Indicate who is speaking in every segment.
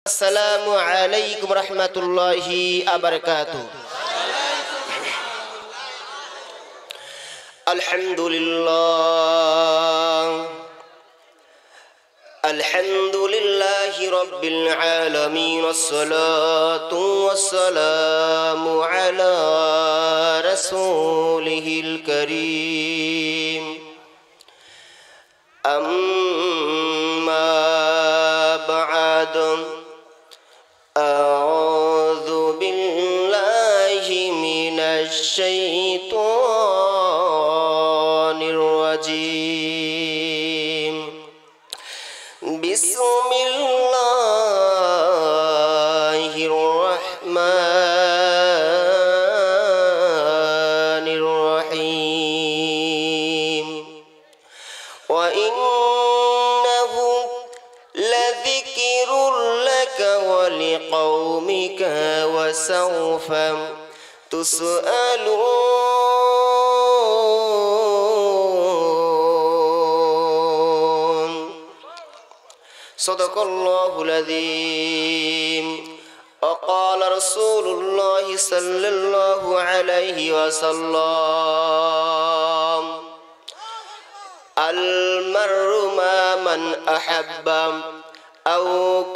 Speaker 1: আসসালামু আলাইকুম রহমতুল্লাহি আবরকাতু। আলহামদুলিল্লাহি রাব্বিল আলামিন ওয়াসসালাতু ওয়াসসালামু আলা রাসূলিহিল কারীম। আম্মা বা'দ। আউযু বিল্লাহি মিনাশ শাইতানির রাজীম। বিসমিল্লাহির রহমানির রহিম। ওয়া ইন্নাহু লাযিকরুল লাকা ওয়া লিকাওমিকা ওয়া সাওফা তুসআলুন। সাদাকাল্লাহুল আযীম। وقال رسول الله صلى الله عليه وسلم المرء مع من أحب أو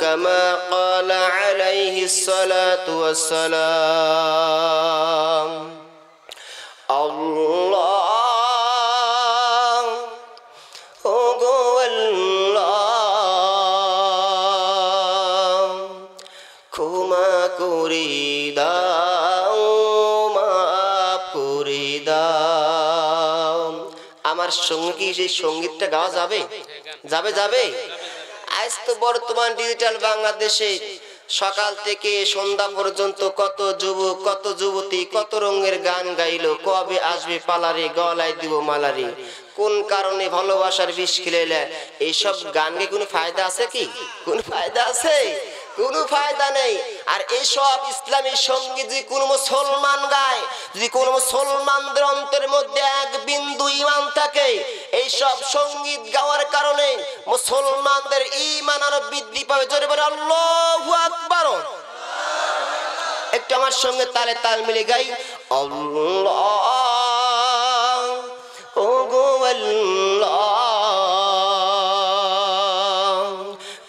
Speaker 1: كما قال عليه الصلاة والسلام. الله هو الله ক্ষমা করে দাও, মাফ করে দাও। আমার সঙ্গে কি সেই সঙ্গীতটা গাওয়া যাবে? যাবে যাবে। আজ তো বর্তমান ডিজিটাল বাংলাদেশে সকাল থেকে সন্ধ্যা পর্যন্ত কত যুবক, কত যুবতী, কত রঙের গান গাইলো। কবে আসবে পালারে, গলায় দিব মালারে, কোন কারণে ভালোবাসার বিষ খিলাইলে। এইসব গানকে কোনো ফায়দা আছে কি? কোন ফায়দা আছে? কোনো ফায়দা নেই। আর এইসব ইসলামী সঙ্গীত যদি কোনো মুসলমান গায়, যদি কোনো মুসলমানদের অন্তরের মধ্যে এক বিন্দু ঈমান থাকে, এইসব সঙ্গীত গাওয়ার কারণে মুসলমানদের ঈমান আরো বৃদ্ধি পাবে। জোরে বলে আল্লাহু আকবার। একটু আমার সঙ্গে তালে তাল মিলে গাই। আল্লাহ ও গো আল্লাহ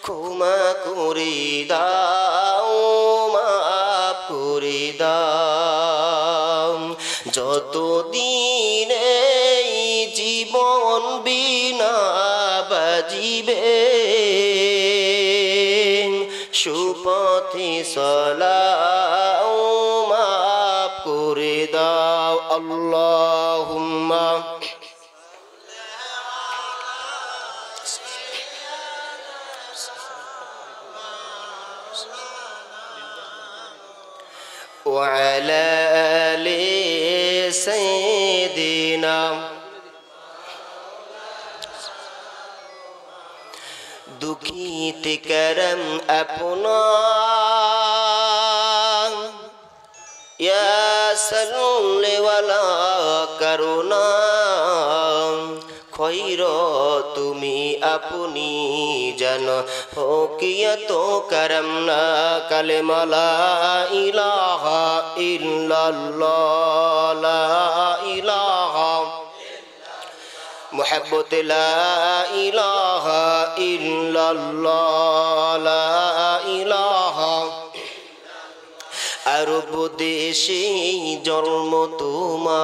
Speaker 1: ক্ষমা করে দাও, মাফ করে দাও। যতদিন এই জীবন বিনা বাজিবে, সুপথে চলাও, মাফ করে দাও। আল্লাহুম্মা وعلى آل سيدنا दुखित करम अपना या सल्ले वाला करुणा खैर তুমি আপনি জান हो किया तो करम ना कलेमा ला इलाहा इल्लल्लाह ला इलाहा मुहब्बत ला इलाहा इल्लल्लाह ला इलाहा। আরব দেশে জন্ম তোমার,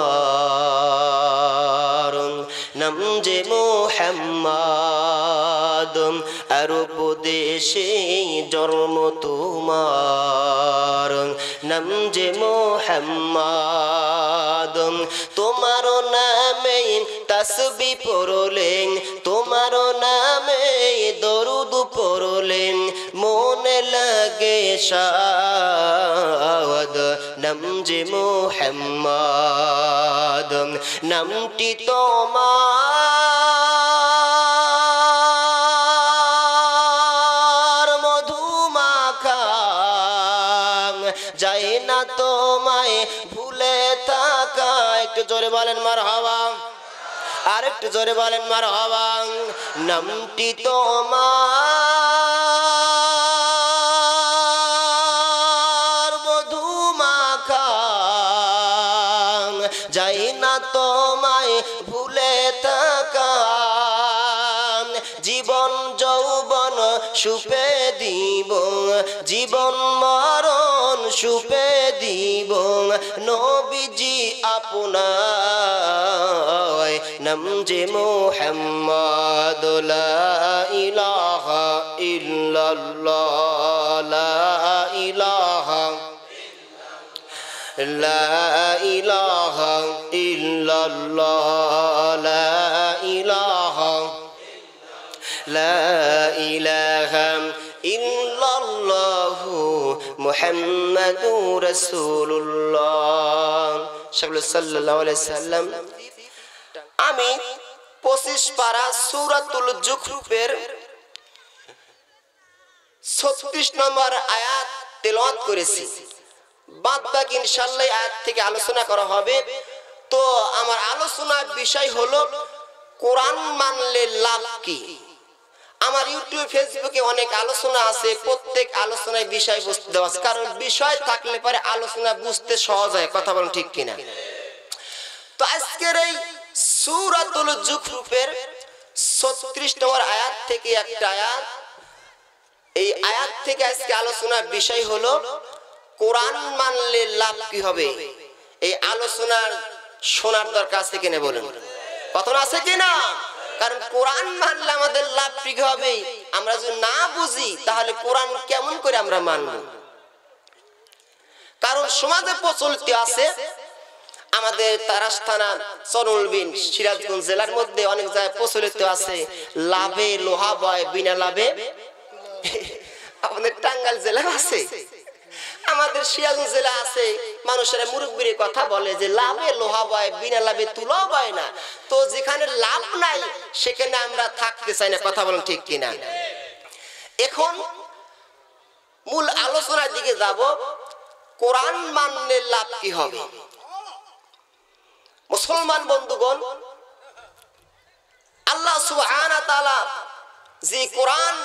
Speaker 1: নাম যে মুহাম্মদ। আরব দেশে জন্ম তোমার, নাম যে মুহাম্মদ। তোমার নামে তাসবিহ পড়লেন, তোমার নামে দরুদ পড়লেন, মনে লাগে শাদ। নাম যে মুহাম্মদ, নামটি তোমার মধুমাখা, যায় না তোমায় ভুলে থাকা। একটু জোরে বলেন মারহাবা। আর একটু জোরে বলেন মারহাবা। নামটি তোমার যাই না তোমায় ভুলে থাকা জীবন যৌবন সুপে দিব জীবন মরণ সুপে দিব নবীজি আপনার নাম যে মুহাম্মদ লা ইলাহা ইল্লাল্লাহ লা ইলাহা লা ইলাহা ইল্লাল্লাহ লা ইলাহা লা ইলাহা ইল্লাল্লাহু মুহাম্মাদুর রাসূলুল্লাহ সাল্লাল্লাহু আলাইহি সাল্লাম। আমি 25 পারা সূরাতুল যুখরুফের 36 নম্বর আয়াত তেলাওয়াত করেছি। বাদ বাকি ইনশাআল্লাহ আয়াত থেকে আলোচনা করা হবে। তো আমার আলোচনার বিষয় হলো কোরআন মানলে লাভ কি। আমার ইউটিউব ফেসবুকে অনেক আলোচনা আছে, প্রত্যেক আলোচনায় বিষয়বস্তু দেওয়া আছে, কারণ বিষয় থাকলে পরে আলোচনা বুঝতে সহজ হয়। কথা বলেন ঠিক কিনা? তো আজকের এই সূরাতুল যুখরুফের 36 নম্বর আয়াত থেকে একটা আয়াত, এই আয়াত থেকে আজকে আলোচনার বিষয় হলো কোরআন মানলে লাভ কি হবে। এই আলোচনার শোনার দরকার আছে কিনা বলেন? কথা আছে কিনা? কারণ কোরআন মানলে আমাদের লাভ কি হবে আমরা যদি না বুঝি তাহলে কোরআন কেমন করে আমরা মানব। কারণ সমাজে প্রচলিত আছে, আমাদের তারাস থানা চরলবিন সিরাজগঞ্জ জেলার মধ্যে অনেক জায়গায় প্রচলিত আছে লাভে লোহা বয় বিনা লাভে। আমাদের টাঙ্গাইল জেলা আছে, আমাদের সিরাজগঞ্জ জেলা আছে, মানুষেরা মুরব্বীর কথা বলে যে লাভে লোহা বয় বিনা লাভে তুলাও বয় না। তো যেখানে লাভ নাই সেখানে আমরা থাকতে চাই না। কথা বলেন ঠিক কিনা? এখন মূল আলোচনার দিকে যাব, কোরআন মানলে লাভ কি হবে। মুসলমান বন্ধুগণ, আল্লাহ সুবহানাহু ওয়া তাআলা যে কোরআন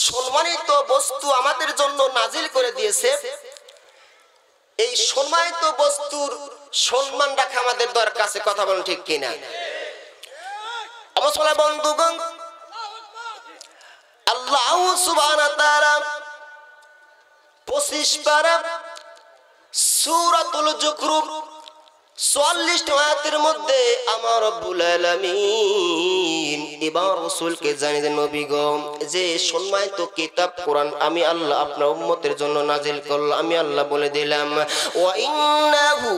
Speaker 1: সম্মানিত বস্তু আমাদের জন্য নাজিল করে দিয়েছে, এই সম্মানিত বস্তুর সম্মান রাখা আমাদের দরকার আছে। কথা বলেন ঠিক কিনা? মুসলমান বন্ধুগণ, আল্লাহ সুবহানাহু ওয়া তাআলা 25 পারা সূরাতুল যুখরুফ 44 আয়াতের মধ্যে আমার রব্বুল আলামিন এবার রাসূলকে জানিয়ে দেন, নবী গো, যে সম্মানিত কিতাব কোরআন আমি আল্লাহ আপনার উম্মতের জন্য নাজিল করলাম, আমি আল্লাহ বলে দিলাম ওয়া ইন্নাহু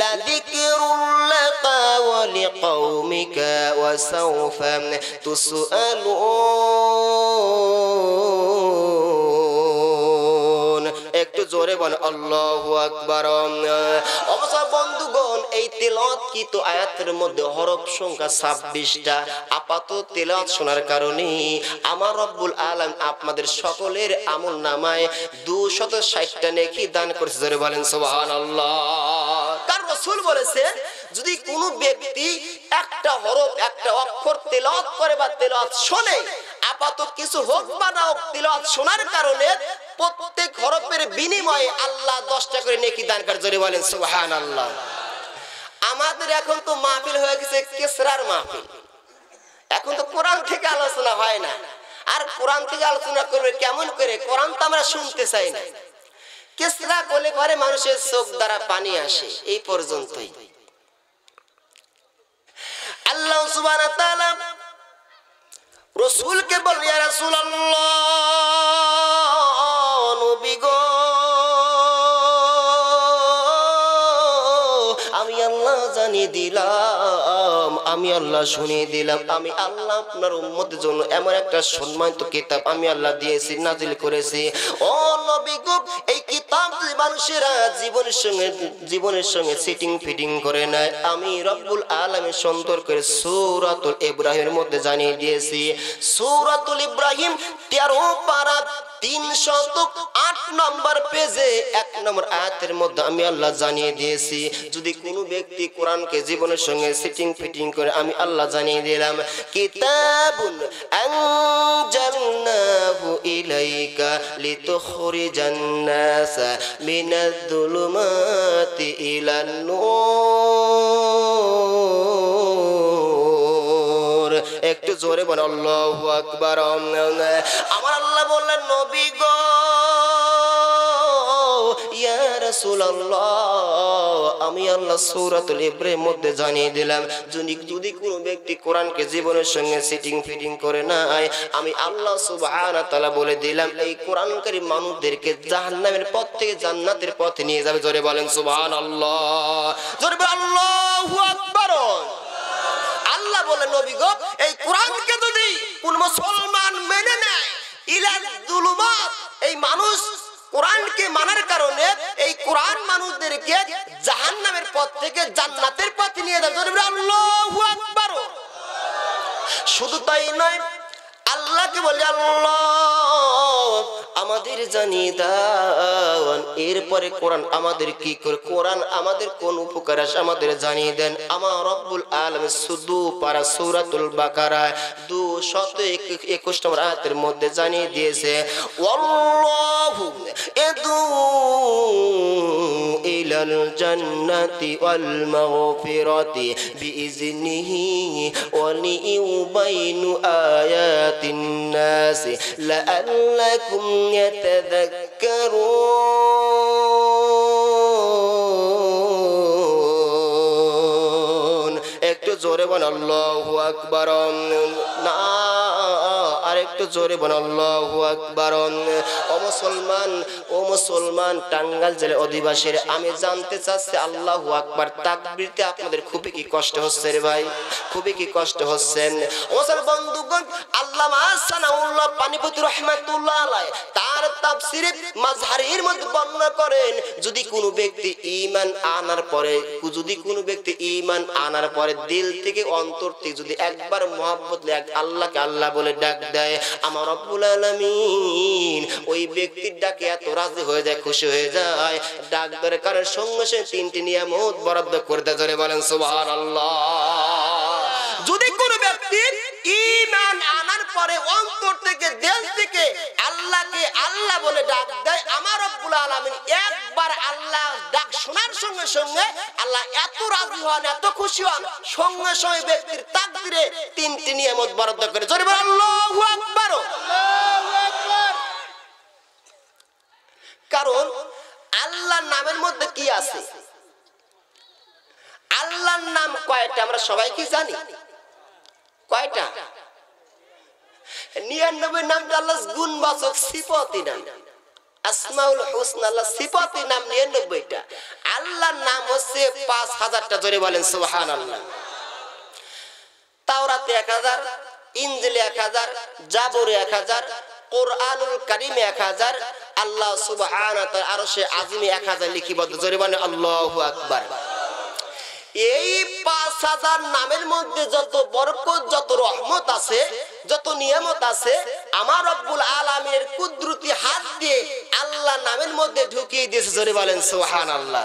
Speaker 1: লাযিকরুল লাকা ওয়া লিকাওমিকা ওয়া সাওফা তুসআলুন। একটু জোরে বলেন আল্লাহু আকবার। অবশ্য বন্ধুগণ, এই তেলাওয়াতকৃত আয়াতের মধ্যে হরফ সংখ্যা 26টা। আপাতত তেলাওয়াত শোনার কারণে আমার রব্বুল আলামিন আপনাদের সকলের আমলনামায় 260টা নেকি দান করেছে। জোরে বলেন সুবহানাল্লাহ। কারণ রাসূল বলেছেন, যদি কোনো ব্যক্তি একটা হরফ একটা অক্ষর তেলাওয়াত করে বা তেলাওয়াত শোনে, আপাতত কিছু হোক বা না হোক, তেলাওয়াত শোনার কারণে প্রত্যেক হরফের বিনিময়ে আল্লাহ 10টা করে নেকি দান করে। জোরে বলেন সুবহানাল্লাহ। আমাদের এখন তো মাহফিল হয়ে গেছে কেসরার মাহফিল, এখন তো কোরআন থেকে আলোচনা হয় না। আর কোরআন থেকে আলোচনা করবে কেমন করে? কোরআন তো আমরা শুনতে চাই না। কেসরা বলে পরে মানুষের চোখ দ্বারা পানি আসে। এই পর্যন্তই। আল্লাহ সুবহানাহু ওয়া তাআলা রাসূলকে বলেন, ইয়া রাসূলুল্লাহ, নবী গো, আমি আল্লাহ জানিয়ে দিলাম, আমি আল্লাহ শুনিয়ে দিলাম, আমি আল্লাহ আপনার উম্মতের জন্য এমন একটা সম্মানিত কিতাব আমি আল্লাহ দিয়েছি, নাজিল করেছি। ও নবী গো, এই কিতাব মানুষেরা জীবনের সঙ্গে সিটিং ফিটিং করে নেয়, আমি রব্বুল আলামিন সুন্দর করে সূরাতুল ইব্রাহিমের মধ্যে জানিয়ে দিয়েছি। সূরাতুল ইব্রাহিম 13 পারা 308 নম্বর পেজে 1 নম্বর আয়াতের মধ্যে আমি আল্লাহ জানিয়ে দিয়েছি, যদি কোনো ব্যক্তি কোরআনকে জীবনের সঙ্গে সিটিং ফিটিং করে, আমি আল্লাহ জানিয়ে দিলাম, কিতাবুন আনজালনাহু ইলাইকা লিতুখরিজান নাস মিনাজ যুলুমাতি ইলান নূর। একটু জোরে বলেন আল্লাহু আকবার। আমার আল্লাহ বললেন নবী গো ইয়া রাসূলুল্লাহ, আমি আল্লাহ সূরাতুল ইব্রাহিমের মধ্যে জানিয়ে দিলাম যদি কোনো ব্যক্তি কোরআনকে জীবনের সঙ্গে ফিটিং করে নাই, আমি আল্লাহ সুবহানাহু ওয়া তাআলা বলে দিলাম এই কোরআনকারী মানুষদেরকে জাহান্নামের পথ থেকে জান্নাতের পথে নিয়ে যাবে। জোরে বলেন সুবহানাল্লাহ, জোরে বলেন আল্লাহু আকবার। আল্লাহ বলে নবী গো এই কোরআনকে যদি কোন মুসলমান মেনে নেয় ইলাল যুলুমাত, এই মানুষ কোরআনকে মানার কারণে এই কোরআন মানুষদেরকে জাহান্নামের পথ থেকে জান্নাতের পথে নিয়ে যাবে। জোরে বলেন আল্লাহু আকবার। শুধু তাই নয়, আল্লাহকে বলে আল্লাহ আমাদের জানিয়ে দাও এরপরে কোরআন আমাদের কি করে, কোরআন আমাদের কোন উপকার আসে আমাদের জানিয়ে দেন। আমার রব্বুল আলামিন শুধু পারা সূরাতুল বাকারা 221 নম্বর আয়াতের মধ্যে জানিয়ে দিয়েছে ওয়াল্লাহু ইয়াদউ ইলাল জান্নাতি ওয়াল মাগফিরাতি বিইজনিহি ওয়া লিইউবাইনু আয়াতিন নাস লাআল্লাকুম ইয়াতাযাক্কারুন। একটু জোরে বল আল্লাহু আকবার। না আর একটু জোরে বল আল্লাহু আকবার। ও মুসলমান টাঙ্গাইল জেলার অধিবাসীরা, আমি জানতে চাচ্ছি আল্লাহু আকবার তাকবীরতে আপনাদের খুবই কি কষ্ট হচ্ছে রে ভাই? খুবই কি কষ্ট হচ্ছে? মুসলমান বন্ধুগণ, আল্লামা সানাউল্লাহ পানিপতি রাহমাতুল্লাহ আলাইহি তার তাফসীরে মাযহারির মধ্যে বর্ণনা করেন যদি কোনো ব্যক্তি ঈমান আনার পরে দিল থেকে অন্তর থেকে যদি একবার মহব্বত আল্লাহকে আল্লাহ বলে ডাক দেয়, আমার রব্বুল আলামিন ওই ব্যক্তির ডাকে এত রাজি হয়ে যায়, খুশি হয়ে যায়, ডাক ধরে কারণ সঙ্গে সঙ্গে 3টি নিয়ামত বরাদ্দ করে দেয়। জোরে বলেন সুবহানাল্লাহ। যদি কোনো ব্যক্তি ঈমান আনার পরে অন্তর থেকে দিল থেকে আল্লাহকে আল্লাহ বলে ডাক দেয়, আমার রব্বুল আলামিন একবার আল্লাহ ডাক শোনার সঙ্গে সঙ্গে আল্লাহ এত রাজি হন, এত খুশি হন, সঙ্গে সঙ্গে ব্যক্তির তাকদীরে 3টি নিয়ামত বরাদ্দ করে। জোরে বলেন আল্লাহু আকবার। আল্লাহু আকবার। কারণ আল্লাহর নামের মধ্যে কি আছে? আল্লাহর নাম কয়টা আমরা সবাই কি জানি? কয়টা? 99 নামটা আল্লাহর গুণবাচক সিফাতি নাম, আসমাউল হুসনা, আল্লাহর সিফাতি নাম 99টা। আল্লাহর নাম হচ্ছে 5000টা। জোরে বলেন সুবহানাল্লাহ। তাওরাতে 1000, ইনজিলে 1000, জাবুরে 1000, কোরআনুল কারীমে 1000, আল্লাহ সুবহানাহু ওয়া তাআলা আরশে আজিমে 1000 লিখিবদ্ধ। জোরে বলেন আল্লাহু আকবার। এই 5000 নামের মধ্যে যত বরকত, যত রহমত আছে, যত নিয়ামত আছে, আমার রব্বুল আলামিনের কুদরতি হাত দিয়ে আল্লাহ নামের মধ্যে ঢুকিয়ে দিয়েছে। জোরে বলেন সুবহানাল্লাহ।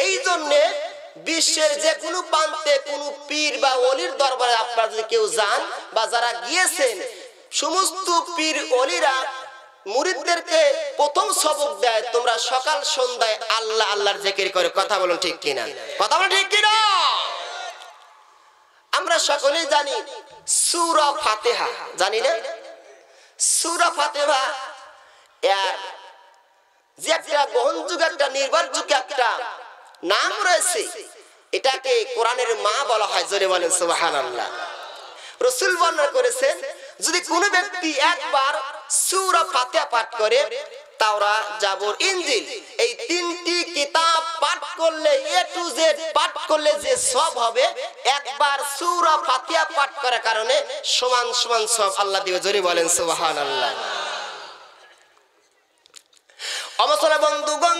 Speaker 1: এই জন্য বিশ্বের যে কোনো প্রান্তে কোনো পীর বা ওলির দরবারে আপনারা যদি কেউ যান বা যারা গিয়েছেন, সমস্ত পীর ওলিরা মুরিদদেরকে প্রথম সবক দেয় তোমরা সকাল সন্ধ্যায় আল্লাহ আল্লাহর জিকির করে। কথা বলুন ঠিক কিনা? কথা বলুন ঠিক কিনা? আমরা সকলেই জানি সূরা ফাতিহা, জানি না? সূরা ফাতিহা এর যে একটা গ্রহণযোগ্য, একটা নির্ভরযোগ্য একটা নাম রয়েছে, এটাকে কোরআনের মা বলা হয়। জোরে বলেন সুবহানাল্লাহ। রাসূল বর্ণনা করেছেন যদি কোনো ব্যক্তি একবার সূরা ফাতিহা পাঠ করে, তাওরাত, জাবুর, ইনজিল এই 3টি কিতাব পাঠ করলে, এ টু জেড পাঠ করলে যে সওয়াব হবে, একবার সূরা ফাতিহা পাঠ করার কারণে সমান সমান সওয়াব আল্লাহ দিবে। জোরে বলেন সুবহানাল্লাহ। অমসলা বন্ধুগণ,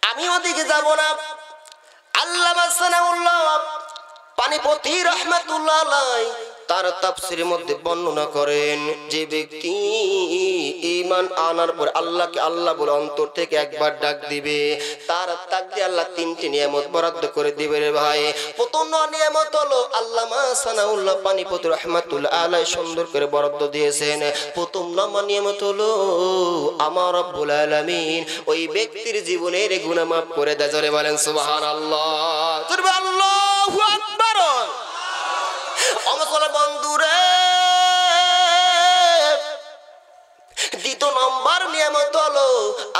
Speaker 1: আমি ওদিকে যাব না। আল্লামা সানাউল্লাহ পানিপতি রাহমাতুল্লাহ আলাইহি তার তাফসীরের মধ্যে বর্ণনা করেন যে ব্যক্তি ঈমান আনার পর আল্লাহকে আল্লাহ বলে অন্তর থেকে একবার ডাক দিবে, তার ডাক দিয়ে আল্লাহ তিনটি নিয়ামত বরাদ্দ করে দিবে রে ভাই। প্রথম নিয়ামত হলো আল্লামা সানাউল্লাহ পানিপতি রাহমাতুল্লাহ আলাইহি সুন্দর করে বরাদ্দ দিয়েছেন। প্রথম নম্বর নিয়ামত হলো আমার রব্বুল আলামিন ওই ব্যক্তির জীবনের গুনাহ মাফ করে দেয়। জোরে বলেন সুবহানাল্লাহ, জোরে আল্লাহু আকবার। আমার বন্ধুরে, দ্বিতীয় নম্বর নিয়ামত হলো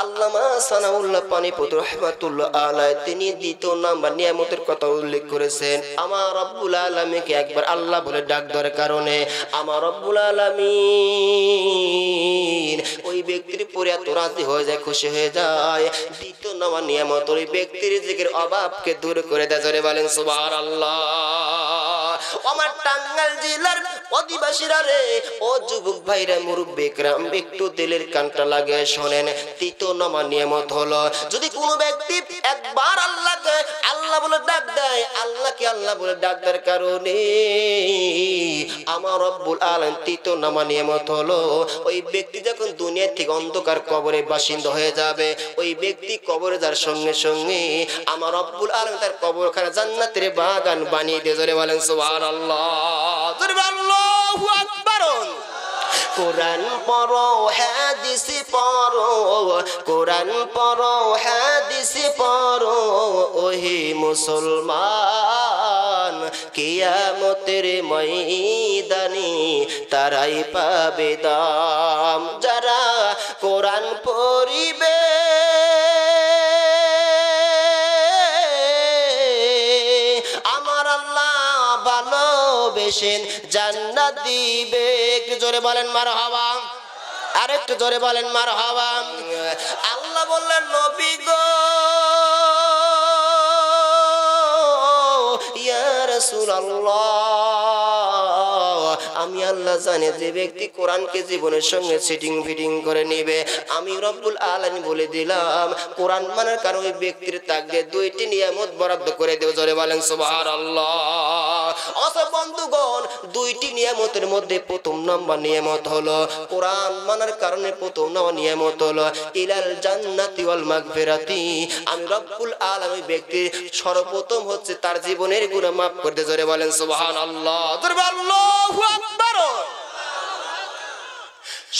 Speaker 1: আল্লামা সানাউল্লাহ পানিপতি রাহমাতুল্লাহ আলাইহি তিনি দ্বিতীয় নম্বর নিয়ামতের কথা উল্লেখ করেছেন। আমার রব্বুল আলামিনকে একবার আল্লাহ বলে ডাক দেওয়ার কারণে আমার রব্বুল আলামিন ওই ব্যক্তির পরে এত রাজি হয়ে যায়, খুশি হয়ে যায়। দ্বিতীয় নম্বর নিয়ামত ওই ব্যক্তির রিজিকের অভাবকে দূর করে দেয়। জোরে বলেন সুবহানাল্লাহ। আমার টাঙ্গাইল জেলার অধিবাসীরা রে, ও যুবক ভাইরা, মুরব্বি کرام, একটু দিলের কানটা লাগিয়ে শোনেন। তৃতীয় নম্বর নিয়ামত হলো যদি কোনো ব্যক্তি একবার আল্লাহকে আল্লাহ বলে ডাক দেয়, আল্লাহকে আল্লাহ বলে ডাক দেওয়ার কারণে আমার রব্বুল আলামিন তৃতীয় নম্বর নিয়ামত হলো ওই ব্যক্তি যখন দুনিয়া থেকে অন্ধকার কবরে বাসিন্দা হয়ে যাবে, ওই ব্যক্তি কবরে যাওয়ার সঙ্গে সঙ্গে আমার রব্বুল আলামিন তার কবরখানা জান্নাতের বাগান বানিয়ে দিয়ে। জোরে বলেন সুবহানাল্লাহ, জোরে আল্লাহু আকবার। কোরআন পড়ো, হাদিস পড়ো, কোরআন পড়ো, হাদিস পড়ো, ওহে মুসলমান, কিয়ামতের ময়দানে তারাই পাবে দাম। যারা কোরআন পড়িবে আমার আল্লাহ ভালোবেসেন, জান্নাত দিবে। একটু জোরে বলেন মারহাবা, আর একটু জোরে বলেন মারহাবা। আল্লাহ বললেন নবী গো, ইয়া রাসূলুল্লাহ, আমি আল্লাহ জানি যে ব্যক্তি কোরআনকে জীবনের সঙ্গে সিটিং ফিটিং করে নিবে, আমি রব্বুল আলামিন বলে দিলাম কোরআন মানার কারণে ওই ব্যক্তির তাকে দুইটি নিয়ামত বরাদ্দ করে দেব। জোরে বলেন সুবহানাল্লাহ। অসব বন্ধুগণ, দুইটি নিয়ামতের মধ্যে প্রথম নম্বর নিয়ামত হলো কোরআন মানার কারণে প্রথম নম্বর নিয়ামত হলো ইলাল জান্নাতি ওয়াল মাগফিরাতি, আমি রব্বুল আলামিন ব্যক্তির সর্বপ্রথম হচ্ছে তার জীবনের গুনাহ মাফ করে দেয়। জোরে বলেন সুবহানাল্লাহ, জোরে আল্লাহু আকবার।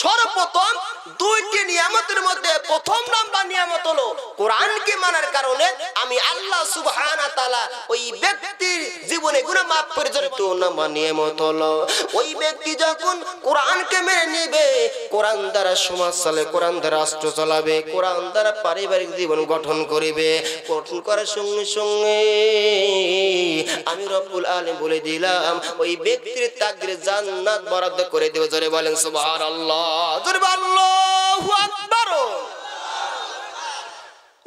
Speaker 1: সর্বপ্রথম দুইটি নিয়ামতের মধ্যে প্রথম নাম্বার নিয়ামত হলো কোরআনকে মানার কারণে আমি আল্লাহ সুবহানাহু ওয়া তাআলা ওই ব্যক্তির জীবনে গুনাহ মাফ করে দেয়। তো নাম্বার নিয়ামত হলো ওই ব্যক্তি যখন কোরআনকে মেনে নেবে, কোরআন দ্বারা সমাজ চলে, কোরআন দ্বারা রাষ্ট্র চালাবে, কোরআন দ্বারা পারিবারিক জীবন গঠন করিবে। গঠন করার সঙ্গে সঙ্গে আমি রব্বুল আলামিন বলে দিলাম ওই ব্যক্তির তাকদীরে জান্নাত বরাদ্দ করে দেব। জোরে বলেন সুবহানাল্লাহ, জোরে আল্লাহু আকবার।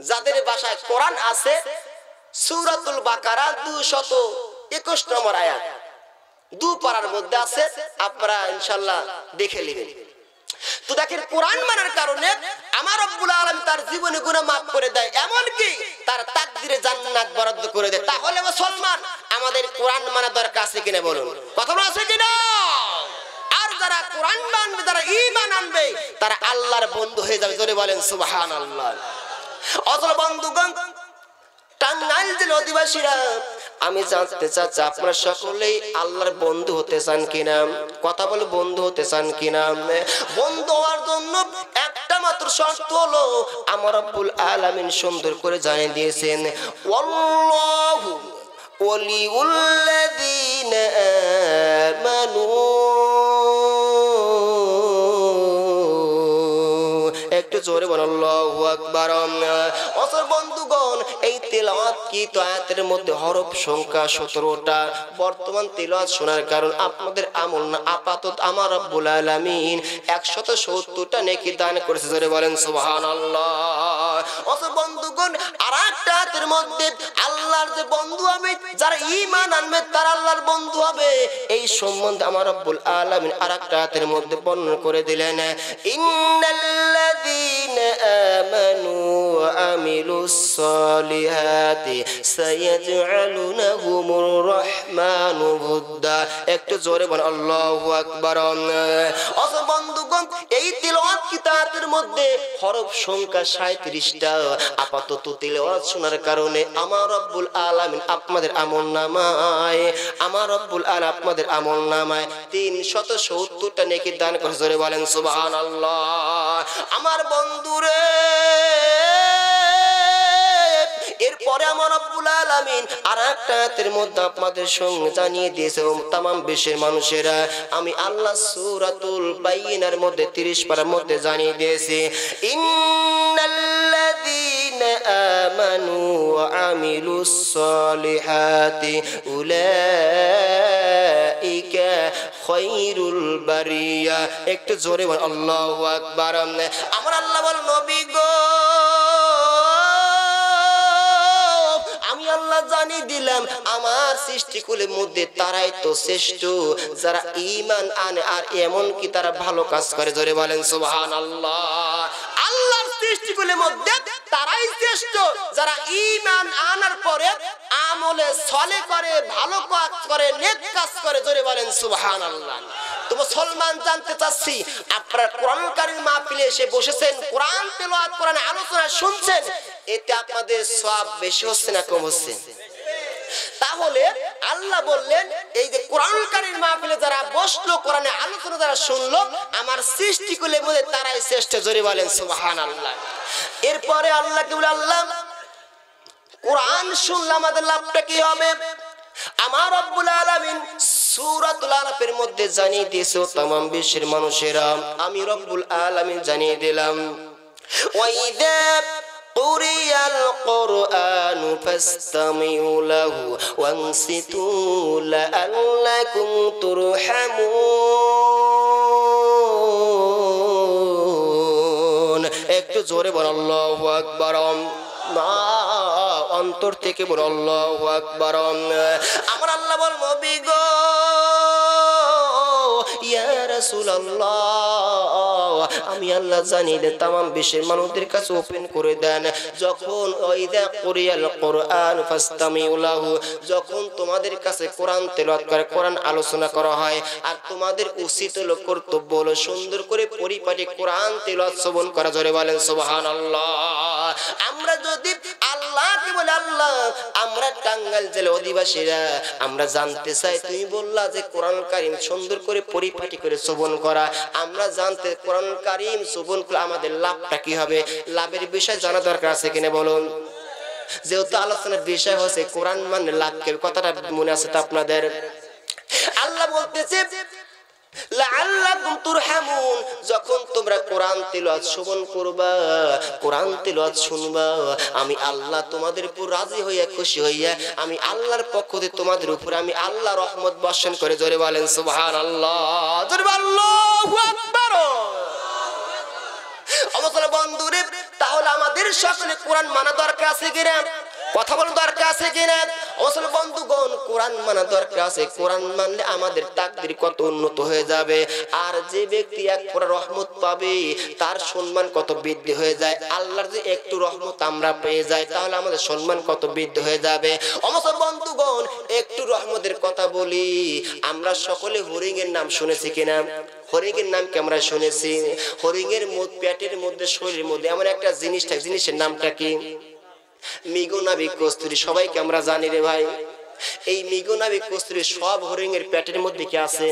Speaker 1: যাদের ভাষায় কোরআন আছে সূরাতুল বাকারা 221 নম্বর আয়াত, দু পারার মধ্যে আছে, আপনারা ইনশাআল্লাহ দেখে নেবেন। তো দেখেন কোরআন মানার কারণে আমার রব্বুল আলামিন তার জীবনে গুনাহ মাফ করে দেয়, এমনকি তার তাকদীরে জান্নাত বরাদ্দ করে দেয়। তাহলে মুসলমান আমাদের কোরআন মানা দরকার আছে কিনা বলুন, কথা আছে কিনা? আর যারা কোরআন মানবে, যারা ঈমান আনবে, তারা আল্লাহর বন্ধু হয়ে যাবে। জোরে বলেন সুবহানাল্লাহ। অসল বন্ধুগণ, টাঙ্গাইল জেলার অধিবাসীরা, আমি জানতে চাচ্ছি আপনারা সকলেই আল্লাহর বন্ধু হতে চান কিনা? কথা বলে বন্ধু হতে চান কিনা? বন্ধু হওয়ার জন্য একটা মাত্র শর্ত হলো আমার রব্বুল আলামিন সুন্দর করে জানিয়ে দিয়েছেন, ওয়াল্লাহু ওয়ালিউল্লাযীনা আমানু। একটু জোরে বলেন আল্লাহু আকবার। অসর বন্ধুগণ, এই তেলাওয়াত কি তো আয়াতের মধ্যে হরফ সংখ্যা 17টা। বর্তমান তেলাওয়াত শোনার কারণ আপনাদের আমল না, আপাতত আমার রব্বুল আলামিন 170টা নেকি দান করেছে। জোরে বলেন সুবহানাল্লাহ। অসর বন্ধুগণ, আরেকটা আয়াতের মধ্যে আল্লাহর যে বন্ধু হবে, যারা ঈমান আনবে তারা আল্লাহর বন্ধু হবে, এই সম্বন্ধে আমার রব্বুল আলামিন আরেকটা আয়াতের মধ্যে বর্ণনা করে দিলেন, ইন্নাল্লাযীনা আমানু ওয়া আমিলুস সালিহাতি সায়াজআলু লাহুমুর রাহমানু বুদ্দা। একটু জোরে বলেন আল্লাহু আকবার। অসর বন্ধুগণ, এই তিলাওয়াত কি আয়াতের মধ্যে হরফ সংখ্যা 37টা। আপাতত তিলাওয়াত শোনার কারণে আমার রব্বুল আলামিন আপনাদের আমলনামায়, আমার রব্বুল আলামিন আপনাদের আমলনামায় 370টা নেকি দান করে। জোরে বলেন সুবহানাল্লাহ। আমার বন্ধুরে, এরপরে আমার রব্বুল আলামিন আরেকটা আয়াতের মধ্যে আপনাদের সঙ্গে জানিয়ে দিয়েছে तमाम বিশ্বের মানুষেরা, আমি আল্লাহ সূরাতুল বাইয়িনার মধ্যে 30 পারার মধ্যে জানিয়ে দিয়েছি, ইন্নাল্লাযীনা আমানু ওয়া আমিলুস সালিহাতি উলাইকা খায়রুল বারিয়া। একটু জোরে বল আল্লাহু আকবার। আমার আল্লাহ বল, নবী গো, আমি আল্লাহ জানিয়ে দিলাম আমার সৃষ্টিকুলের মধ্যে তারাই তো শ্রেষ্ঠ যারা ঈমান আনে আর এমন কি তারা ভালো কাজ করে। জোরে বলেন সুবহানাল্লাহ। আল্লাহর সৃষ্টিকুলের মধ্যে তারাই শ্রেষ্ঠ যারা ঈমান আনার পরে আমলে সলে করে, ভালো কাজ করে, নেক কাজ করে। জোরে বলেন সুবহানাল্লাহ। তো মুসলমান জানতে চাচ্ছি, আপনারা কোরআন কারীম মাহফিলে এসে বসেছেন, কোরআন তেলাওয়াত, কোরআন আলোচনা শুনছেন, এতে আপনাদের সওয়াব বেশি হচ্ছে না কম হচ্ছে? তাহলে আল্লাহ বললেন, এই যে কোরআন কারীম মাহফিলে যারা বসলো, কোরআনে আলোচনা যারা শুনলো, আমার সৃষ্টিকুলের মধ্যে তারাই শ্রেষ্ঠ। জোরে বলেন সুবহানাল্লাহ। এরপরে আল্লাহ কি বলে, আল্লাহ কোরআন শুনলে আমাদের লাভটা কি হবে? আমার রব্বুল আলামিন সূরাতুল আরাফের মধ্যে জানিয়ে দিয়েছে तमाम বিশ্বের মানুষেরা, আমি রব্বুল আলামিন জানিয়ে দিলাম, ওয়াইদা কুরিয়াল কুরআনু ফাসতামিউ লাহু ওয়ানসিতু লাআল্লাকুম তুরহামুন। একটু জোরে বল আল্লাহু আকবার। অন্তর থেকে বল আল্লাহু আকবার। আমার আল্লাহ বল, নবী গো, ইয়া রাসূলুল্লাহ, আমি আল্লাহ জানিয়ে দেন तमाम বিশ্বের মানুষদের কাছে ওপেন করে দেন, যখন ওয়াইদা কুরিয়াল কুরআন ফাসতামিউ লাহু, যখন তোমাদের কাছে কোরআন তেলাওয়াত করে, কোরআন আলোচনা করা হয়, আর তোমাদের উচিত হলো, কর্তব্য হলো সুন্দর করে পরিপাটি কোরআন তেলাওয়াত শ্রবণ করা। জোরে বলেন সুবহানাল্লাহ। আমরা যদি আল্লাহকে বলে, আল্লাহ আমরা টাঙ্গাইল জেলা অধিবাসীরা আমরা জানতে চাই, তুমি বললা যে কোরআন কারীম সুন্দর করে পরিপাটি করে শ্রবণ করা, আমরা জানতে কোরআন কারীম শ্রবণ করলে আমাদের লাভটা কি হবে? লাভের বিষয় জানা দরকার আছে কিনা বলুন? যেহেতু আলোচনার বিষয় হচ্ছে কোরআন মানে লাভের কথাটা মনে আছে তো আপনাদের? আল্লাহ বলতেছে, লাআল্লাকুম তুরহামুন, যখন তোমরা কোরআন তেলাওয়াত শ্রবণ করবা, কোরআন তেলাওয়াত শুনবা, আমি আল্লাহ তোমাদের উপর রাজি হইয়া, খুশি হইয়া, আমি আল্লাহর পক্ষ থেকে তোমাদের উপর আমি আল্লাহ রহমত বর্ষণ করে। জোরে বলেন সুবহানাল্লাহ। জোরে বলেন আল্লাহু আকবার। আমার বন্ধুরে, তাহলে আমাদের সকলে কোরআন মানা দরকার আছে কিনা? কথা বলার দরকার আছে কিনা? আমার বন্ধুগণ, কোরআন মানা দরকার আছে। কোরআন মানলে আমাদের তাকদীর কত উন্নত হয়ে যাবে, আর যে ব্যক্তি এক পুরা রহমত পাবে তার সম্মান কত বৃদ্ধি হয়ে যায়। আল্লাহর যে একটু রহমত আমরা পেয়ে যাই, তাহলে আমাদের সম্মান কত বৃদ্ধি হয়ে যাবে। আমার বন্ধুগণ, একটু রহমতের কথা বলি, আমরা সকলে হরিণের নাম শুনেছি কিনা? হরিণের নাম কি আমরা শুনেছি? হরিণের পেটের মধ্যে, শরীরের মধ্যে এমন একটা জিনিস থাকে, জিনিসের নামটা কি? মৃগু নাভিক কস্তুরী। সবাইকে আমরা জানি রে ভাই, এই মৃগু নাভিক কস্তুরী সব হরিণের পেটের মধ্যে কি আছে?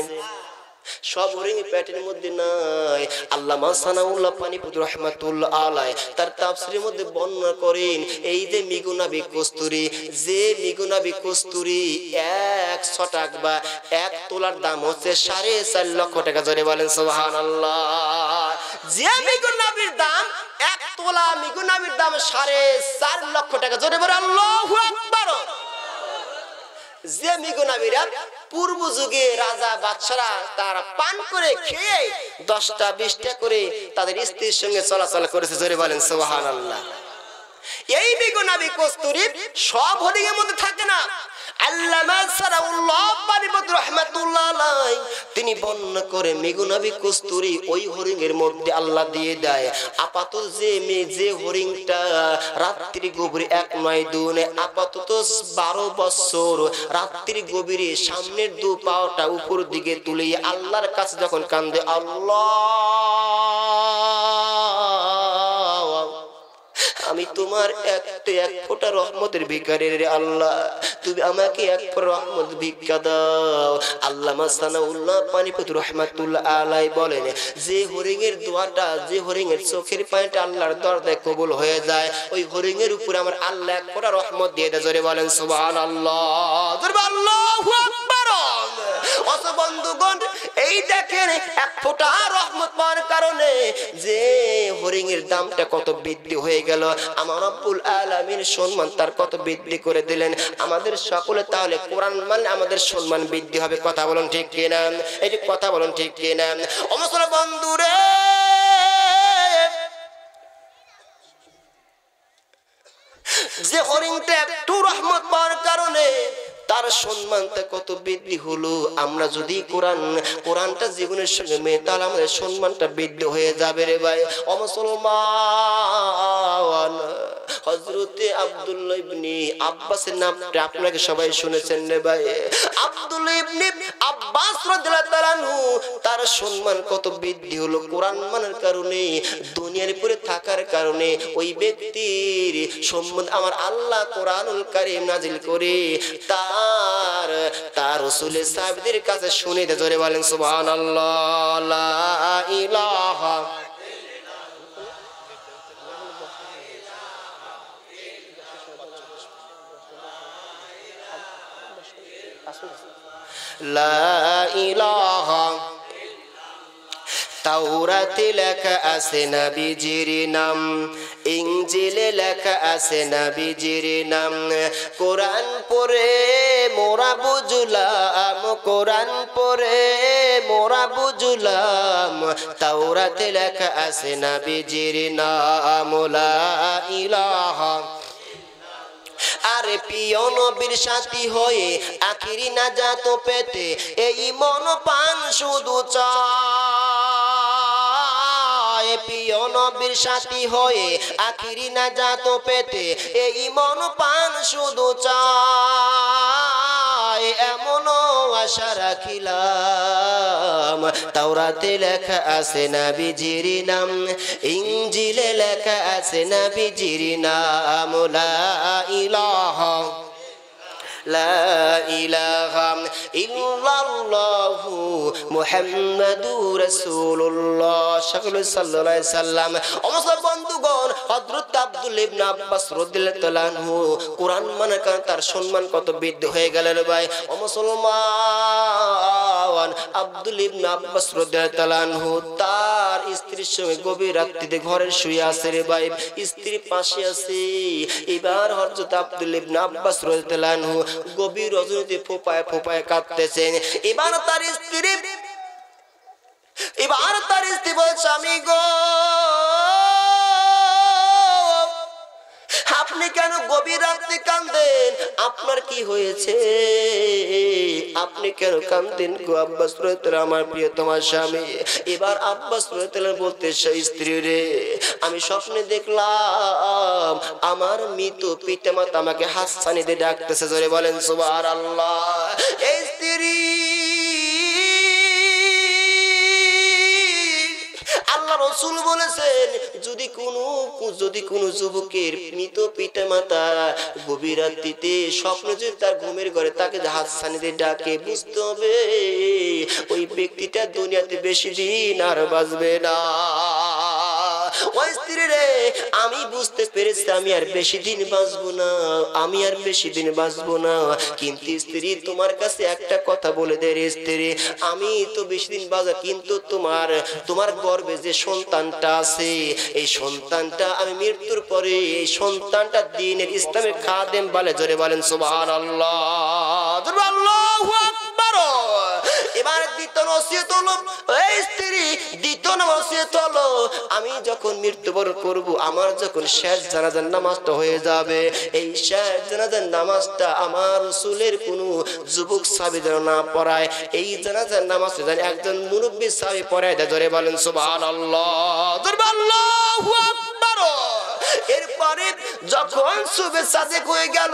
Speaker 1: সব হরিণের পেটের মধ্যে নাই। আল্লামা সানাউল্লাহ পানিপতি রাহমাতুল্লাহ আলাইহি তার তাফসীরের মধ্যে বর্ণনা করেন, এই যে মৃগু নাভিক কস্তুরী, যে মৃগু নাভিক কস্তুরী 1 ছটাক বা 1 তোলার দাম হচ্ছে 4.5 লক্ষ টাকা। জোরে বলেন সুবহানাল্লাহ। যে মৃগু নাভির দাম 1 তোলা, মৃগু নাভির দাম 4.5 লক্ষ টাকা। জোরে বলেন আল্লাহু আকবার। যে মৃগু নাভিরা পূর্ব যুগে রাজা বাদশারা তারা পান করে খেয়ে 10টা 20টা করে তাদের স্ত্রীর সঙ্গে চলাচল করেছে। জোরে বলেন সুবহানাল্লাহ। এই মৃগু নাভিক কস্তুরী সব হরিণের মধ্যে থাকে না। আল্লামা সানাউল্লাহ পানিপতি রাহমাতুল্লাহ আলাইহি তিনি বর্ণনা করে, মৃগু নাভিক কস্তুরী ওই হরিণের মধ্যে আল্লাহ দিয়ে দেয়। আপাতত যে হরিণটা রাত্রি গভীরে 1 নয় 2 আপাতত 12 বছর রাত্রি গভীরে সামনের 2 পাটা উপর দিকে তুলে আল্লাহর কাছে যখন কান্দে, আল্লাহ আমি তোমার এক ফোঁটা রহমতের ভিখারি রে আল্লাহ, তুমি আমাকে এক ফোঁটা রহমত ভিক্ষা দাও। আল্লামা সানাউল্লাহ পানিপত রহমাতুল্লাহ আলাইহি বলেন, যে হরিণের দোয়াটা, যে হরিণের চোখের পানিটা আল্লাহর দরজায় কবুল হয়ে যায়, ওই হরিণের উপরে আমার আল্লাহ এক ফোঁটা রহমত দিয়ে দেয়। জোরে বলেন সুবহানাল্লাহ, জোরে আল্লাহু আকবার। অসো বন্ধুগণ, এই দেখেন এক ফোঁটা রহমত পাওয়ার কারণে যে হরিণের দামটা কত বৃদ্ধি হয়ে গেল। আমার রব্বুল আলামিন সম্মান তার কত বৃদ্ধি করে দিলেন। আমাদের সকলে তাহলে কোরআন মানে আমাদের সম্মান বৃদ্ধি হবে। কথা বলুন ঠিক কিনা? এই যে কথা বলুন ঠিক কিনা? ও মুসলমান বন্ধুরে, যে হরিণটা একটু রহমত পাওয়ার কারণে তার সম্মানটা কত বৃদ্ধি হলো। আমরা যদি কোরআনটা জীবনের সঙ্গে মেয়ে, তাহলে আমাদের সম্মানটা বৃদ্ধি হয়ে যাবে রে ভাই। ও মুসলমান, হযরতে আব্দুল্লাহ ইবনে আব্বাসের নামটা আপনারা সবাই শুনেছেন রে ভাই। আব্দুল্লাহ ইবনে আব্বাস রাদিয়াল্লাহু তাআলা আনহু, তার সম্মান কত বৃদ্ধি হলো কোরআন মানার কারণে, দুনিয়ার উপরে থাকার কারণে। ওই ব্যক্তির সম্মান আমার আল্লাহ কোরআনুল কারীম নাজিল করে তার রাসূলের সাহাবীদের কাছে শুনে দে। জোরে বলেন সুবহানাল্লাহ, লা ইলাহা লা ইলাহা। তাওরাতে লেখা আছে নবীজির নাম, ইনজিলে লেখা আছে নবীজির নাম। কোরআন পড়ে মোরা বুঝলাম, কোরআন পড়ে মোরা বুঝলাম, তাওরাতে লেখা আছে নবীজির নাম, লা ইলাহা। আরে প্রিয় নবীর সাথী হয়ে আখিরি নাজাত পেতে এই মন পান শুধু চায়। প্রিয় নবীর সাথী হয়ে আখিরি নাজাত পেতে এই মন পান শুধু চায়। এমন আশা রাখিলাম, তাওরাতে লেখা আছে নবীজির নাম, ইনজিলে লেখা আছে নবীজির নাম, লা ইলাহা লা ইলাহা ইল্লাল্লাহু মুহাম্মাদুর রাসূলুল্লাহ সাল্লাল্লাহু আলাইহি সাল্লাম। আমার বন্ধুগণ, হযরত আব্দুল্লাহ ইবনে আব্বাস রাদিয়াল্লাহু তাআলা আনহু কোরআন মানার কারণে তার সম্মান কত বৃদ্ধি হয়ে গেল রে ভাই। ও মুসলমান, আব্দুল্লাহ ইবনে আব্বাস রাদিয়াল্লাহু তাআলা আনহু তার স্ত্রীর সঙ্গে গভীর রাত্রিতে ঘরে শুয়ে আছে রে ভাই, স্ত্রী পাশে আছে। এবার হযরত আব্দুল্লাহ ইবনে আব্বাস রাদিয়াল্লাহু তাআলা আনহু গভীর রজনীতে ফোঁপায় ফোঁপায় কাঁদতেছেন। এবার তার স্ত্রী বলছে, আমি গো, আপনি কেন গভীর রাতে কাঁদেন? আপনার কি হয়েছে? আপনি কেন কাঁদেন গো আব্বাস রাদিয়াল্লাহু, আমার প্রিয় তোমার স্বামী। এবার আব্বাস রাদিয়াল্লাহু বলতে, স্ত্রী রে, আমি স্বপ্নে দেখলাম আমার মৃত পিতামাতা আমাকে হাসসানি দিয়ে ডাকতেছে। জোরে বলেন সুবহানাল্লাহ। এই স্ত্রী আল্লাহ রাসূল বলেছেন, যদি কোনো যুবকের মৃত পিতামাতা গভীর রাত্রিতে স্বপ্নে যদি তার ঘুমের ঘরে তাকে হাসসানি দিয়ে ডাকে, বুঝতে হবে ওই ব্যক্তিটা দুনিয়াতে বেশি দিন আর বাঁচবে না। ওই স্ত্রী রে, আমি বুঝতে পেরেছি আমি আর বেশি দিন বাঁচবো না, আমি আর বেশি দিন বাঁচবো না। কিন্তু স্ত্রী, তোমার কাছে একটা কথা বলে দে রে স্ত্রী, আমি তো বেশি দিন বাঁচা, কিন্তু তোমার গর্ভে যে সন্তানটা আছে, এই সন্তানটা আমি মৃত্যুর পরে এই সন্তানটা দ্বীনের ইসলামের খাদেম বলে। জোরে বলেন সুবহানাল্লাহ, জোরে আল্লাহু আকবার। এবার দ্বিতীয় নসিহত হলো, এই স্ত্রী, দ্বিতীয় নসিহত হলো, আমি যখন মৃত্যুবরণ করব, আমার যখন শেষ জানাজার নামাজটা হয়ে যাবে, এই শেষ জানাজার নামাজটা আমার রাসূলের কোনো যুবক সাহাবী যেন না পড়ায়, এই জানাজার নামাজটা যেন একজন মুরব্বী সাহাবী পড়ায় দেয়। জোরে বলেন সুবহানাল্লাহ, জোরে আল্লাহু আকবার। এরপর এরপরে যখন সুবে সাদেক হয়ে গেল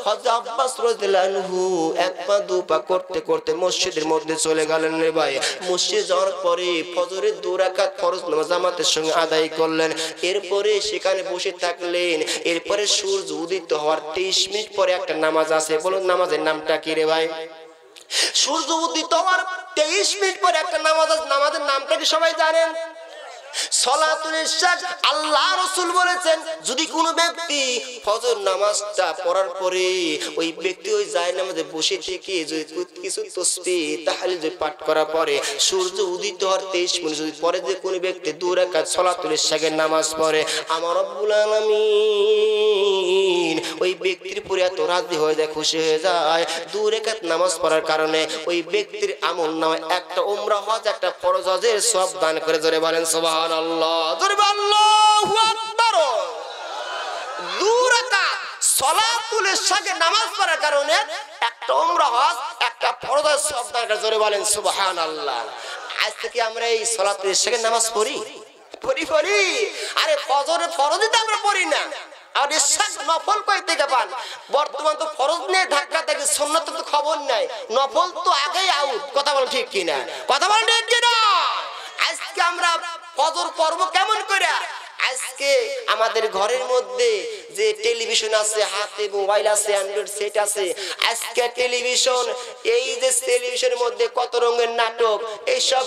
Speaker 1: হযরত আব্বাস রাদিয়াল্লাহু আনহু এক পা দু পা করতে করতে মসজিদের মধ্যে চলে গেলেন রে ভাই। মসজিদে যাওয়ার পরে ফজরের 2 রাকাত ফরজ নামাজ জামাতের সঙ্গে আদায় করলেন। এরপরে সেখানে বসে থাকলেন। এরপরে সূর্য উদিত হওয়ার 23 মিনিট পরে একটা নামাজ আছে, বলুন নামাজের নামটা কি রে ভাই? সূর্য উদিত হওয়ার 23 মিনিট পরে একটা নামাজ আছে, নামাজের নামটা কি সবাই জানেন? সালাতুল ইশা। আল্লাহ রাসূল বলেছেন যদি কোনো ব্যক্তি ফজর নামাজটা পড়ার পরে ওই ব্যক্তি ওই জায়নামাজে বসে থেকে যদি কিছু তাসবিহ তাহলিল যদি পাঠ করার পরে সূর্য উদিত হওয়ার 23 মিনিট যদি পরে যে কোনো ব্যক্তি 2 রাকাত সালাতুল ইশার নামাজ পড়ে, আমার রব্বুল আলামিন ওই ব্যক্তির উপরে এত রাজি হয়ে যায়, খুশি হয়ে যায় 2 রাকাত নামাজ পড়ার কারণে ওই ব্যক্তির আমলনামায় একটা উমরা হজ একটা ফরজ হজের সওয়াব দান করে। জোরে বলেন সুবহানাল্লাহ। আল্লাহু আকবার। 2 রাকাত সালাতুল ইশার নামাজ পড়ার কারণে একটা উমরা হজ একটা ফরজ সওয়াব দান করে। জোরে বলেন সুবহানাল্লাহ। আজ থেকে আমরা এই সালাতুল ইশার নামাজ পড়ি। আরে ফজরের ফরজই তো আমরা পড়ি না, আর ইশার নফল কই থেকে পান? বর্তমান তো ফরজ নিয়ে ধাক্কা থেকে, সুন্নাত তো খবর নাই, নফল তো আগেই আউট। কথা বল ঠিক কিনা? কথা বল ঠিক কিনা? আজকে আমরা ফজর পড়ব কেমন করে? আজকে আমাদের ঘরের মধ্যে যে টেলিভিশন আছে, হাতে মোবাইল আছে, অ্যান্ড্রয়েড সেট আছে, আজকে টেলিভিশন, এই যে টেলিভিশনের মধ্যে কত রঙের নাটক, এই সব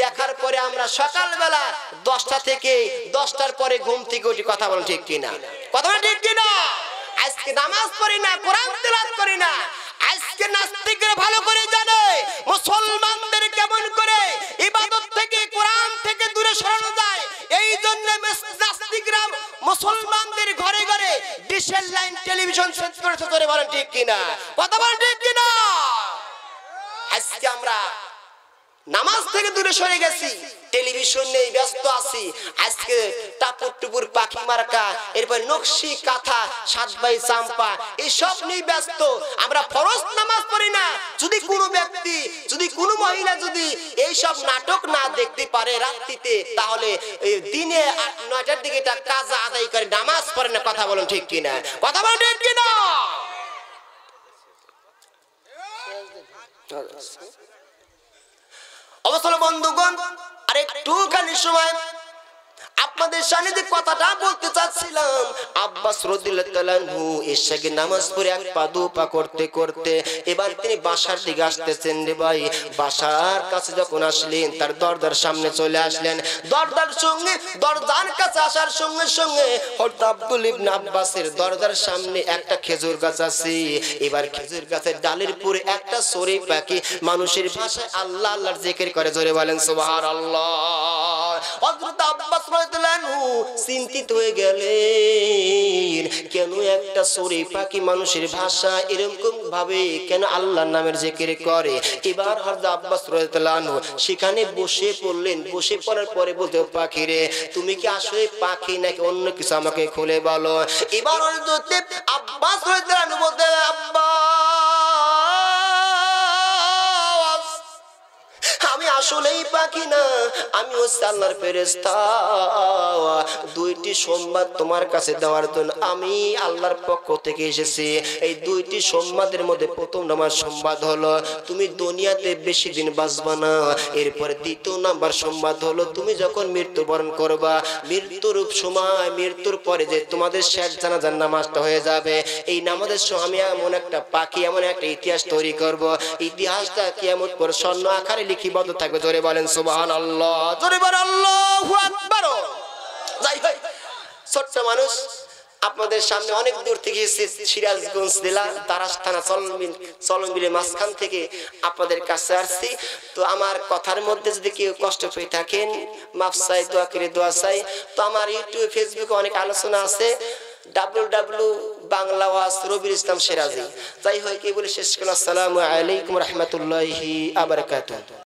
Speaker 1: দেখার পরে আমরা সকালবেলা 10টা থেকে 10টার পরে ঘুম থেকে উঠি। কথা বলেন ঠিক কিনা? কথা বলেন ঠিক কিনা? আজকে নামাজ পড়ি না, কোরআন তেলাওয়াত করি না। আজকে নাস্তিকরা ভালো করে জানে মুসলমানদের কেমন করে ইবাদত থেকে কোরআন থেকে দূরে সরানো যায়। এই জন্য নাস্তিকরা মুসলমানদের ঘরে ঘরে ডিশের লাইন টেলিভিশন সেট করেছে। ধরে বলেন ঠিক কিনা? কথা বলেন ঠিক কিনা? আজকে আমরা নামাজ থেকে দূরে সরে গেছি, টেলিভিশন নেই, ব্যস্ত আছি। আজকে টাপুর টুপুর পাখি মার্কা, এরপর নকশি কাঁথা, 7 বাই চাম্পা, এইসব নিয়ে ব্যস্ত। আমরা ফরজ নামাজ পড়ি না। যদি কোনো ব্যক্তি, যদি কোনো মহিলা যদি এইসব নাটক না দেখতে পারে রাত্রিতে, তাহলে দিনে 8-9টার দিকে এটা কাজা আদায় করে, নামাজ পড়ে না। কথা বলুন ঠিক কিনা? কথা বলুন ঠিক কিনা? অবসর বন্ধুগণ, আর একটুখানি সময় আপনাদের সামনে যে কথাটা বলতে চাচ্ছিলাম, আব্বাস রাদিয়াল্লাহু তাআলা আনহু ইশাকে নামাজ পড়ে এক পা দু পা করতে করতে এবার তিনি বাসার দিকে আসতেছেন রে ভাই। বাসার কাছে যখন আসলেন, তার দরজার সামনে চলে আসলেন। দরজার কাছে আসার সঙ্গে সঙ্গে হযরত আব্দুল ইবনে আব্বাসের দরজার সামনে একটা খেজুর গাছ আছে। এবার খেজুর গাছের ডালের উপরে একটা চড়ুই পাখি মানুষের ভাষায় আল্লাহ আল্লাহর জিকির করে। জোরে বলেন সুবহানাল্লাহ। হযরত আব্বাস চিন্তিত হয়ে গেলেন, কেন একটা চড়ুই পাখি মানুষের ভাষা এরকম ভাবে কেন আল্লাহর নামের জিকির করে? এবার হযরত আব্বাস রাদিয়াল্লাহু আনহু সেখানে বসে পড়লেন। বসে পড়ার পরে বলতে, পাখি রে, তুমি কি আসলে পাখি নাকি অন্য কিছু আমাকে খুলে বলো। এবার হযরত আব্বাস রাদিয়াল্লাহু আনহু বলতে, আমি আসলেই পাখি না, আমি হচ্ছে আল্লাহর ফেরেশতা। 2টি সংবাদ তোমার কাছে দেওয়ার জন্য আমি আল্লাহর পক্ষ থেকে এসেছি। এই 2টি সংবাদের মধ্যে প্রথম নাম্বার সংবাদ হলো তুমি দুনিয়াতে বেশি দিন বাঁচবা না। এরপরে দ্বিতীয় নাম্বার সংবাদ হলো তুমি যখন মৃত্যুবরণ করবা, মৃত্যুর সময়, মৃত্যুর পরে যে তোমাদের শেষ জানাজার নামাজটা হয়ে যাবে, এই নামাজের সময় আমি এমন একটা পাখি, এমন একটা ইতিহাস তৈরি করব, ইতিহাসটা কিয়ামত পর্যন্ত স্বর্ণ আকারে লিখিবদ্ধ থাকবে। জোরে বলেন সুবহানাল্লাহ। জোরে বলেন আল্লাহু আকবার। যাই হোক, ছোট্ট মানুষ, আপনাদের সামনে অনেক দূর থেকে সিরাজগঞ্জ জেলা তারাস থানা চলনবিলের মাঝখান থেকে আপনাদের কাছে আসছি। তো আমার কথার মধ্যে যদি কেউ কষ্ট পেয়ে থাকেন, মাফ চাই, দোয়া করে দোয়া চাই। তো আমার ইউটিউব ফেসবুকে অনেক আলোচনা আছে, www.banglawas রবিউল ইসলাম সিরাজি। যাই হোক, এই বলে শেষ করলাম। আসসালামু আলাইকুম রহমতুল্লাহি ওয়া বারাকাতুহু।